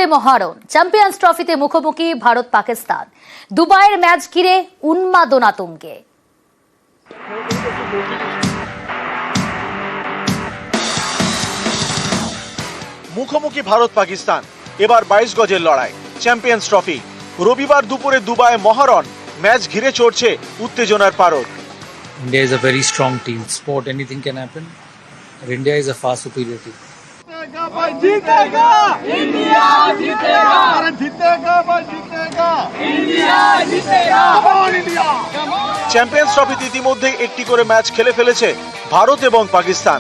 Dubai মহারণ। Champions ট্রফিতে মুখোমুখি ভারত পাকিস্তান। দুবাইয়ের ম্যাচ ঘিরে উন্মাদনা তুঙ্গে। মুখোমুখি ভারত পাকিস্তান, এবার 22 গজের লড়াই, চ্যাম্পিয়ন্স ট্রফি। রবিবার দুপুরে দুবাই মহারণ, ম্যাচ ঘিরে চড়ছে উত্তেজনার পারদ। India is a very strong team. Sport, anything can happen. But India is a far superior team. जीतेगा इंडिया, जीतेगा भारत, जीतेगा भारत, जीतेगा इंडिया, जीतेगा इंडिया। চ্যাম্পিয়ন্স ট্রফিতে ইতিমধ্যে একটি করে ম্যাচ খেলে ফেলেছে ভারত এবং পাকিস্তান।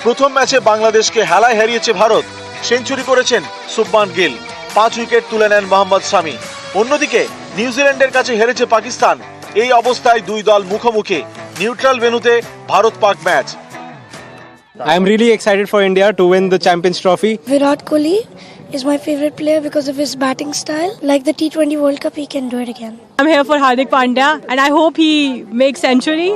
প্রথম ম্যাচে বাংলাদেশকে হেলায় হারিয়েছে ভারত। সেঞ্চুরি করেছেন শুভমান গিল, 5 উইকেট তুলে নেন মোহাম্মদ শামি। অন্যদিকে নিউজিল্যান্ডের কাছে হেরেছে পাকিস্তান। এই অবস্থায় দুই দল মুখোমুখি নিউট্রাল ভেন্যুতে Bharat Pak match. I am really excited for India to win the Champions Trophy. Virat Kohli is my favorite player because of his batting style. Like the T20 World Cup, he can do it again. I'm here for Hardik Pandya and I hope he makes century.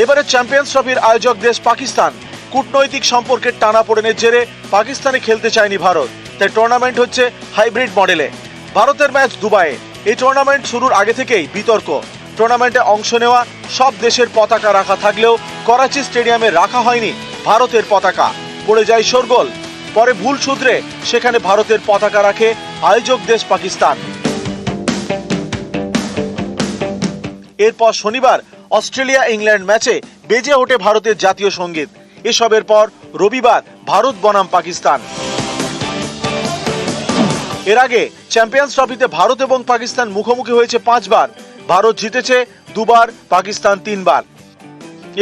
এবারে champions ট্রফির আয়োজক দেশ পাকিস্তান। কূটনৈতিক সম্পর্কের টানাপোড়েনের জেরে পাকিস্তানে খেলতে চায়নি ভারত, তাই টুর্নামেন্ট হচ্ছে হাইব্রিড মডেলে। ভারতের ম্যাচ দুবাইয়ে। এই টুর্নামেন্ট শুরুর আগে থেকেই বিতর্ক। টুর্নামেন্টে অংশ নেওয়া সব দেশের পতাকা রাখা থাকলেও করাচি স্টেডিয়ামে রাখা হয়নি ভারতের পতাকা। পড়ে যায় শোরগোল। পরে ভুল শুধরে সেখানে ভারতের পতাকা রাখে আয়োজক দেশ পাকিস্তান। এরপর শনিবার অস্ট্রেলিয়া ইংল্যান্ড ম্যাচে বেজে ওঠে ভারতের জাতীয় সঙ্গীত। এসবের পর রবিবার ভারত বনাম পাকিস্তান। এর আগে চ্যাম্পিয়ন্স ট্রফিতে ভারত এবং পাকিস্তান মুখোমুখি হয়েছে 5 বার। ভারত জিতেছে 2 বার, পাকিস্তান 3 বার।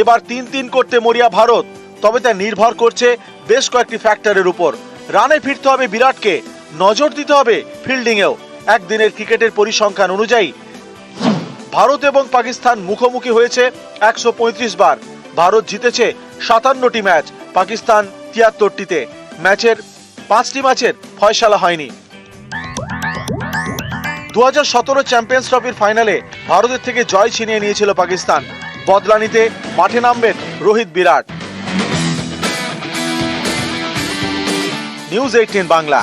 এবার 3-3 করতে মরিয়া ভারত, তবে তা নির্ভর করছে বেশ কয়েকটি ফ্যাক্টরের উপর। রানে ফিরতে হবে বিরাটকে, নজর দিতে হবে ফিল্ডিংয়েও। একদিনের ক্রিকেটের পরিসংখ্যান অনুযায়ী ভারত এবং পাকিস্তান মুখোমুখি হয়েছে 135 বার। ভারত জিতেছে 57টি ম্যাচ, পাকিস্তান 73টিতে। ম্যাচের 5টি ম্যাচের ফয়সালা হয়নি। 2017 চ্যাম্পিয়ন্স ট্রফির ফাইনালে ভারতের থেকে জয় ছিনিয়ে নিয়েছিল পাকিস্তান। বদলা নিতে মাঠে নামবেন রোহিত বিরাট। নিউজ 18 বাংলা।